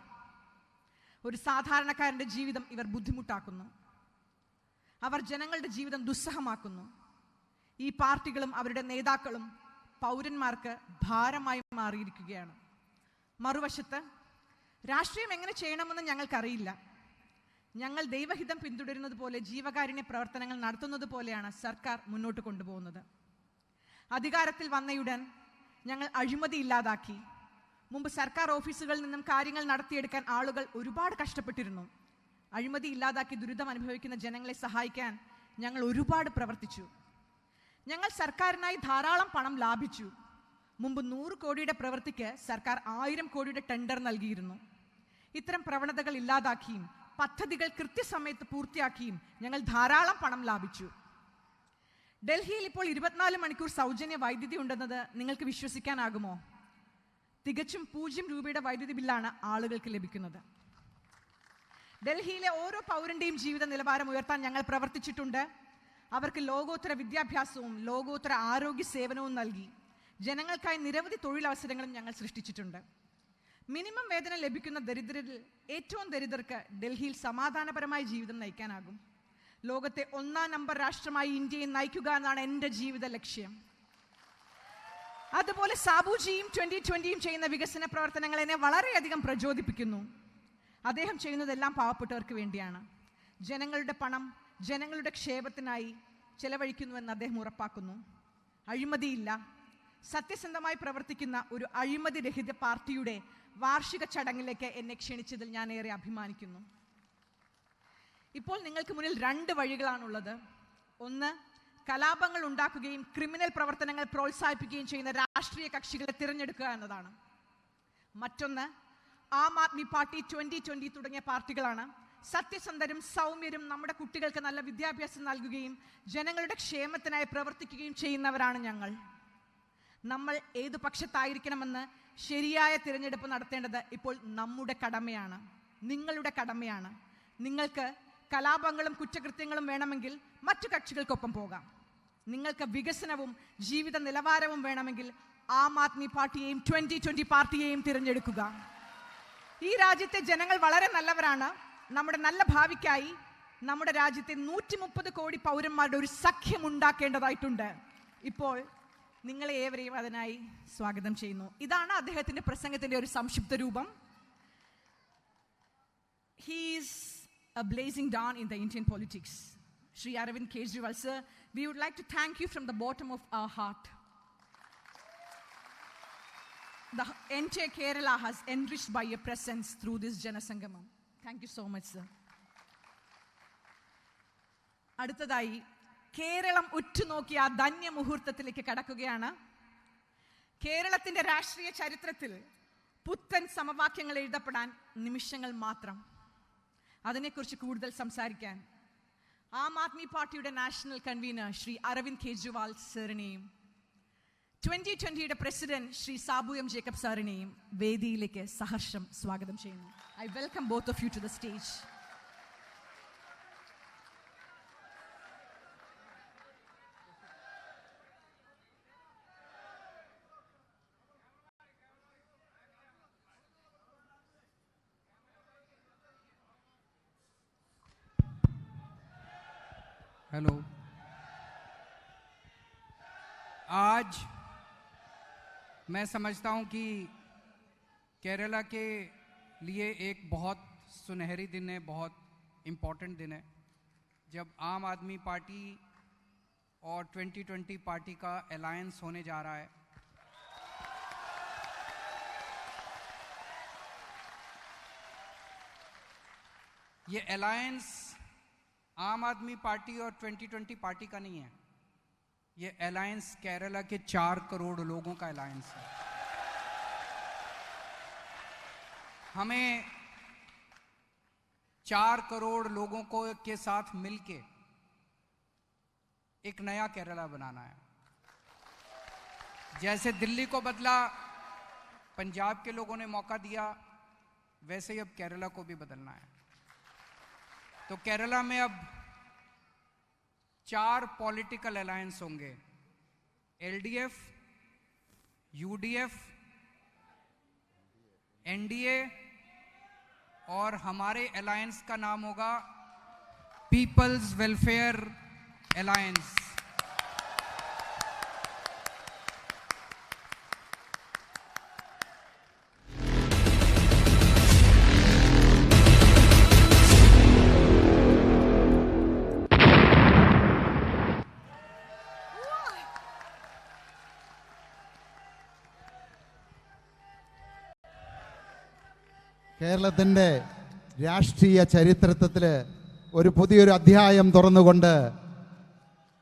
ഒരു സാധാരണക്കാരൻ്റെ ജീവിതം ഇവർ ബുദ്ധിമുട്ടാക്കുന്നു. അവർ ജനങ്ങളുടെ ജീവിതം ദുസ്സഹമാക്കുന്നു. ഈ പാർട്ടികളും അവരുടെ നേതാക്കളും പൗരന്മാർക്ക് ഭാരമായി മാറിയിരിക്കുകയാണ്. മറുവശത്ത് രാഷ്ട്രീയം എങ്ങനെ ചെയ്യണമെന്ന് ഞങ്ങൾക്കറിയില്ല. ഞങ്ങൾ ദൈവഹിതം പിന്തുടരുന്നത് പോലെ ജീവകാരുണ്യ പ്രവർത്തനങ്ങൾ നടത്തുന്നത് പോലെയാണ് സർക്കാർ മുന്നോട്ട് കൊണ്ടുപോകുന്നത്. അധികാരത്തിൽ വന്നയുടൻ ഞങ്ങൾ അഴിമതി ഇല്ലാതാക്കി. മുമ്പ് സർക്കാർ ഓഫീസുകളിൽ നിന്നും കാര്യങ്ങൾ നടത്തിയെടുക്കാൻ ആളുകൾ ഒരുപാട് കഷ്ടപ്പെട്ടിരുന്നു. അഴിമതി ഇല്ലാതാക്കി ദുരിതം അനുഭവിക്കുന്ന ജനങ്ങളെ സഹായിക്കാൻ ഞങ്ങൾ ഒരുപാട് പ്രവർത്തിച്ചു. ഞങ്ങൾ സർക്കാരിനായി ധാരാളം പണം ലാഭിച്ചു. മുമ്പ് 100 കോടിയുടെ പ്രവൃത്തിക്ക് സർക്കാർ 1000 കോടിയുടെ ടെൻഡർ നൽകിയിരുന്നു. ഇത്തരം പ്രവണതകൾ ഇല്ലാതാക്കിയും പദ്ധതികൾ കൃത്യസമയത്ത് പൂർത്തിയാക്കിയും ഞങ്ങൾ ധാരാളം പണം ലാഭിച്ചു. ഡൽഹിയിൽ ഇപ്പോൾ 24 മണിക്കൂർ സൗജന്യ വൈദ്യുതി ഉണ്ടെന്നത് നിങ്ങൾക്ക് വിശ്വസിക്കാനാകുമോ? തികച്ചും 0 രൂപയുടെ വൈദ്യുതി ബില്ലാണ് ആളുകൾക്ക് ലഭിക്കുന്നത്. ഡൽഹിയിലെ ഓരോ പൗരന്റെയും ജീവിത നിലവാരം ഉയർത്താൻ ഞങ്ങൾ പ്രവർത്തിച്ചിട്ടുണ്ട്. അവർക്ക് ലോകോത്തര വിദ്യാഭ്യാസവും ലോകോത്തര ആരോഗ്യ സേവനവും നൽകി. ജനങ്ങൾക്കായി നിരവധി തൊഴിലവസരങ്ങളും ഞങ്ങൾ സൃഷ്ടിച്ചിട്ടുണ്ട്. മിനിമം വേതനം ലഭിക്കുന്ന ദരിദ്രരിൽ ഏറ്റവും ദരിദ്രർക്ക് ഡൽഹിയിൽ സമാധാനപരമായ ജീവിതം നയിക്കാനാകും. ലോകത്തെ 1-ാം നമ്പർ രാഷ്ട്രമായി ഇന്ത്യയെ നയിക്കുക എന്നാണ് എൻ്റെ ജീവിത ലക്ഷ്യം. അതുപോലെ സാബുജിയും 2020യും ചെയ്യുന്ന വികസന പ്രവർത്തനങ്ങൾ എന്നെ വളരെയധികം പ്രചോദിപ്പിക്കുന്നു. അദ്ദേഹം ചെയ്യുന്നതെല്ലാം പാവപ്പെട്ടവർക്ക് വേണ്ടിയാണ്. ജനങ്ങളുടെ പണം ജനങ്ങളുടെ ക്ഷേമത്തിനായി ചെലവഴിക്കുന്നുവെന്ന് അദ്ദേഹം ഉറപ്പാക്കുന്നു. അഴിമതിയില്ല. സത്യസന്ധമായി പ്രവർത്തിക്കുന്ന ഒരു അഴിമതി രഹിത പാർട്ടിയുടെ വാർഷിക ചടങ്ങിലേക്ക് എന്നെ ക്ഷണിച്ചതിൽ ഞാൻ ഏറെ അഭിമാനിക്കുന്നു. ഇപ്പോൾ നിങ്ങൾക്ക് മുന്നിൽ 2 വഴികളാണുള്ളത്. ഒന്ന്, കലാപങ്ങൾ ഉണ്ടാക്കുകയും ക്രിമിനൽ പ്രവർത്തനങ്ങൾ പ്രോത്സാഹിപ്പിക്കുകയും ചെയ്യുന്ന രാഷ്ട്രീയ കക്ഷികളെ തിരഞ്ഞെടുക്കുക എന്നതാണ്. മറ്റൊന്ന്, ആം ആദ്മി പാർട്ടി, 2020 തുടങ്ങിയ പാർട്ടികളാണ്. സത്യസന്ധരും സൗമ്യരും നമ്മുടെ കുട്ടികൾക്ക് നല്ല വിദ്യാഭ്യാസം നൽകുകയും ജനങ്ങളുടെ ക്ഷേമത്തിനായി പ്രവർത്തിക്കുകയും ചെയ്യുന്നവരാണ് ഞങ്ങൾ. നമ്മൾ ഏതു പക്ഷത്തായിരിക്കണമെന്ന് ശരിയായ തിരഞ്ഞെടുപ്പ് നടത്തേണ്ടത് ഇപ്പോൾ നമ്മുടെ കടമയാണ്, നിങ്ങളുടെ കടമയാണ്. നിങ്ങൾക്ക് കലാപങ്ങളും കുറ്റകൃത്യങ്ങളും വേണമെങ്കിൽ മറ്റു കക്ഷികൾക്കൊപ്പം പോകാം. നിങ്ങൾക്ക് വികസനവും ജീവിത നിലവാരവും വേണമെങ്കിൽ ആം ആദ്മി പാർട്ടിയെയും 2020 പാർട്ടിയെയും തിരഞ്ഞെടുക്കുക. ഈ രാജ്യത്തെ ജനങ്ങൾ വളരെ നല്ലവരാണ്. നമ്മുടെ നല്ല ഭാവിക്കായി നമ്മുടെ രാജ്യത്തെ 130 കോടി പൗരന്മാരുടെ ഒരു സഖ്യം ഉണ്ടാക്കേണ്ടതായിട്ടുണ്ട്. ഇപ്പോൾ നിങ്ങളെ ഏവരെയും അതിനായി സ്വാഗതം ചെയ്യുന്നു. ഇതാണ് അദ്ദേഹത്തിന്റെ പ്രസംഗത്തിന്റെ ഒരു സംക്ഷിപ്ത രൂപം. He is a blazing dawn in the Indian politics. Shri Arvind Kejriwal sir, we would like to thank you from the bottom of our heart. The entire Kerala has enriched by your presence through this Janasangamam. Thank you so much, sir. അടുത്തതായി കേരളം ഉറ്റുനോക്കിയ ധന്യ മുഹൂർത്തത്തിലേക്ക് കടക്കുകയാണ്. കേരളത്തിന്റെ രാഷ്ട്രീയ ചരിത്രത്തിൽ പുത്തൻ സമവാക്യങ്ങൾ എഴുതപ്പെടാൻ നിമിഷങ്ങൾ മാത്രം. അതിനെക്കുറിച്ച് കൂടുതൽ സംസാരിക്കാൻ ആം ആദ്മി പാർട്ടിയുടെ നാഷണൽ കൺവീനർ ശ്രീ അരവിന്ദ് കെജ്രിവാൾ സാറിനെയും 2020 പ്രസിഡന്റ് ശ്രീ സാബു എം ജേക്കബ് സാറിനെയും വേദിയിലേക്ക് സഹർഷം സ്വാഗതം ചെയ്യുന്നു. I welcome both of you to the stage. Hello, आज मैं समझता हूं कि केरला के लिए एक बहुत सुनहरी दिन है, बहुत इम्पोर्टेंट दिन है, जब आम आदमी पार्टी और 2020 पार्टी का अलायंस होने जा रहा है. ये अलायंस आम आदमी पार्टी और 2020 पार्टी का नहीं है, ये अलायंस केरला के 4 करोड़ लोगों का अलायंस है. हमें 4 करोड़ लोगों को के साथ मिलके एक नया केरला बनाना है. जैसे दिल्ली को बदला, पंजाब के लोगों ने मौका दिया, वैसे ही अब केरला को भी बदलना है. तो केरला में अब 4 पॉलिटिकल अलायंस होंगे, एलडीएफ, यूडीएफ, एनडीए और हमारे अलायंस का नाम होगा पीपल्स वेलफेयर अलायंस. കേരളത്തിൻ്റെ രാഷ്ട്രീയ ചരിത്രത്തിൽ ഒരു പുതിയൊരു അധ്യായം തുറന്നുകൊണ്ട്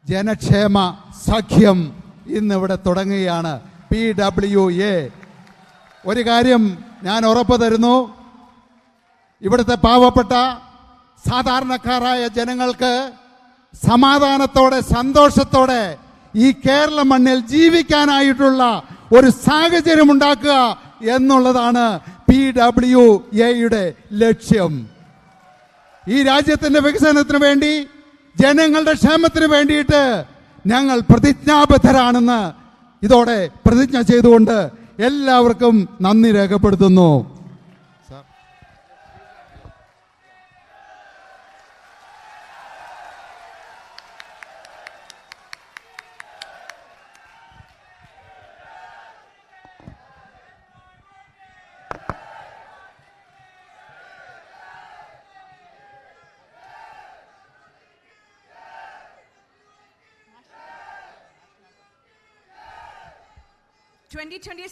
ജനക്ഷേമ സഖ്യം ഇന്നിവിടെ തുടങ്ങുകയാണ്. PWA. ഒരു കാര്യം ഞാൻ ഉറപ്പു തരുന്നു, ഇവിടുത്തെ പാവപ്പെട്ട സാധാരണക്കാരായ ജനങ്ങൾക്ക് സമാധാനത്തോടെ സന്തോഷത്തോടെ ഈ കേരള മണ്ണിൽ ജീവിക്കാനായിട്ടുള്ള ഒരു സാഹചര്യം ഉണ്ടാക്കുക എന്നുള്ളതാണ് PWAയുടെ ലക്ഷ്യം. ഈ രാജ്യത്തിന്റെ വികസനത്തിന് വേണ്ടി, ജനങ്ങളുടെ ക്ഷേമത്തിന് വേണ്ടിയിട്ട് ഞങ്ങൾ പ്രതിജ്ഞാബദ്ധരാണെന്ന് ഇതോടെ പ്രതിജ്ഞ ചെയ്തുകൊണ്ട് എല്ലാവർക്കും നന്ദി രേഖപ്പെടുത്തുന്നു.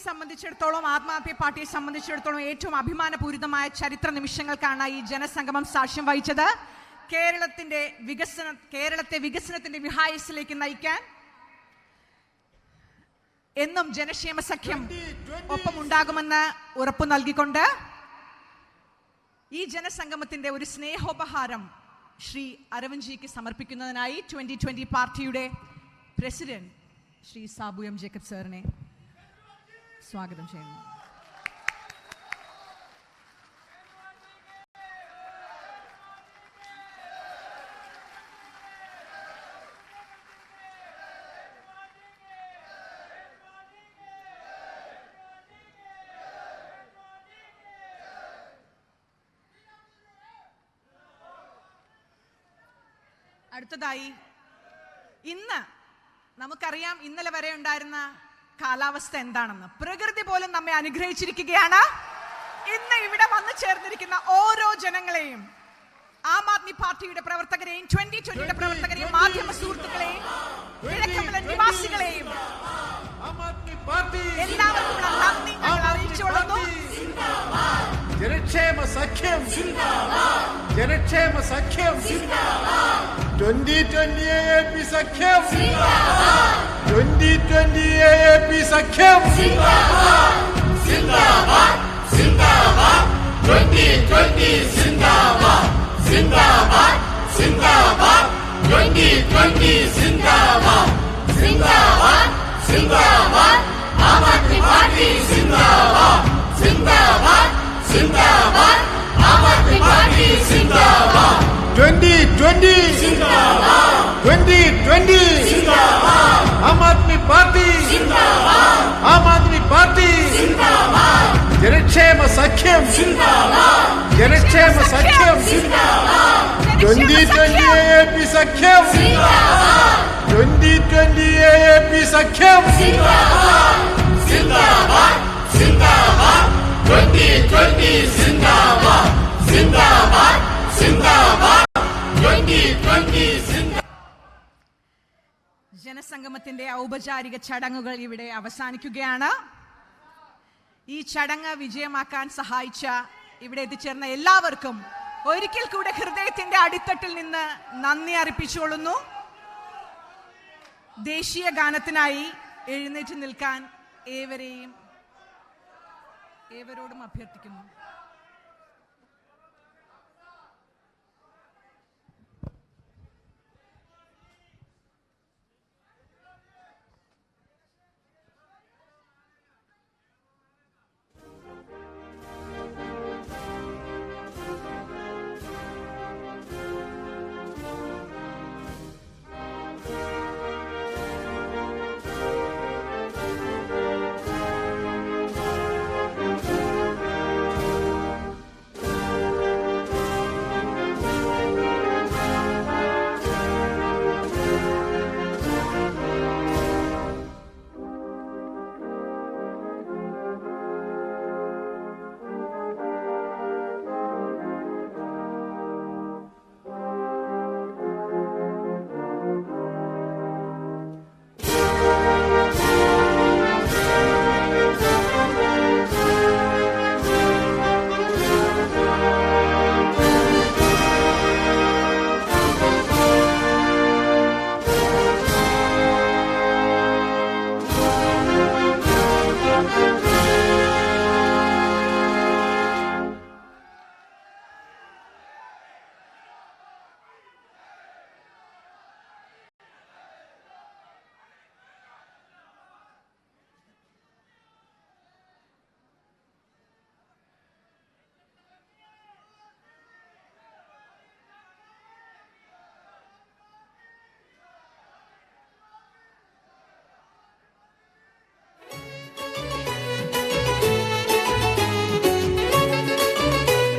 സംബന്ധിച്ചിടത്തോളം, ആം ആദ്മി പാർട്ടിയെ സംബന്ധിച്ചിടത്തോളം ഏറ്റവും അഭിമാനപൂരിതമായ ചരിത്ര നിമിഷങ്ങൾക്കാണ് ഈ ജനസംഗമം സാക്ഷ്യം വഹിച്ചത്. കേരളത്തെ വികസനത്തിന്റെ വിഹായസിലേക്ക് നയിക്കാൻ എന്നും ജനക്ഷേമ സഖ്യം ഒപ്പമുണ്ടാകുമെന്ന് ഉറപ്പു നൽകിക്കൊണ്ട് ഈ ജനസംഗമത്തിന്റെ ഒരു സ്നേഹോപഹാരം ശ്രീ അരവിന്ദ് ജിക്ക് സമർപ്പിക്കുന്നതിനായി 2020 പാർട്ടിയുടെ president Shri Sabu M Jacob സാറിനെ സ്വാഗതം ചെയ്യുന്നു. അടുത്തതായി, ഇന്ന് നമുക്കറിയാം ഇന്നലെ വരെ ഉണ്ടായിരുന്ന കാലാവസ്ഥ എന്താണെന്ന്. പ്രകൃതി പോലും നമ്മെ അനുഗ്രഹിച്ചിരിക്കുകയാണ്. ഇന്ന് ഇവിടെ വന്നു ചേർന്നിരിക്കുന്ന ഓരോ ജനങ്ങളെയും, ആം ആദ്മി പാർട്ടിയുടെ പ്രവർത്തകരെയും 2020 പ്രവർത്തകരെയും മാധ്യമ സുഹൃത്തുക്കളെയും കിഴക്കമ്പല നിവാസികളെയും എല്ലാവർക്കും നന്ദി ഞങ്ങൾ അറിയിച്ചുകൊള്ളുന്നു. ജനക്ഷേമ സഖ്യം, ജനക്ഷേമ സഖ്യം, 2020 AAP സഖ്യം, 2020 AAP സഖ്യം, 2020 സിന്ദാബാദ്, സിന്ദാബാദ്, സിന്ദാബാദ്. 2020 जिंदाबाद जिंदाबाद जिंदाबाद आम आदमी पार्टी जिंदाबाद जिंदाबाद जिंदाबाद आम आदमी पार्टी जिंदाबाद 2020 जिंदाबाद 2020 जिंदाबाद आम आदमी पार्टी जिंदाबाद आम आदमी पार्टी जिंदाबाद जनक्षेम सख्यम जिंदाबाद जनक्षेम सख्यम जिंदाबाद 2020 AAP सख्यम जिंदाबाद 2020 AAP सख्यम जिंदाबाद जिंदाबाद जिंदाबाद 2020 जिंदाबाद जिंदाबाद जिंदाबाद 2020 जिंदाबाद ജനസംഗമത്തിന്റെ ഔപചാരിക ചടങ്ങുകൾ ഇവിടെ അവസാനിക്കുകയാണ്. ഈ ചടങ്ങ് വിജയമാക്കാൻ സഹായിച്ച ഇവിടെ എത്തിച്ചേർന്ന എല്ലാവർക്കും ഒരിക്കൽ കൂടെ ഹൃദയത്തിന്റെ അടിത്തട്ടിൽ നിന്ന് നന്ദി അർപ്പിച്ചുകൊള്ളുന്നു. ദേശീയ ഗാനത്തിനായി എഴുന്നേറ്റ് നിൽക്കാൻ ഏവരോടും അഭ്യർത്ഥിക്കുന്നു.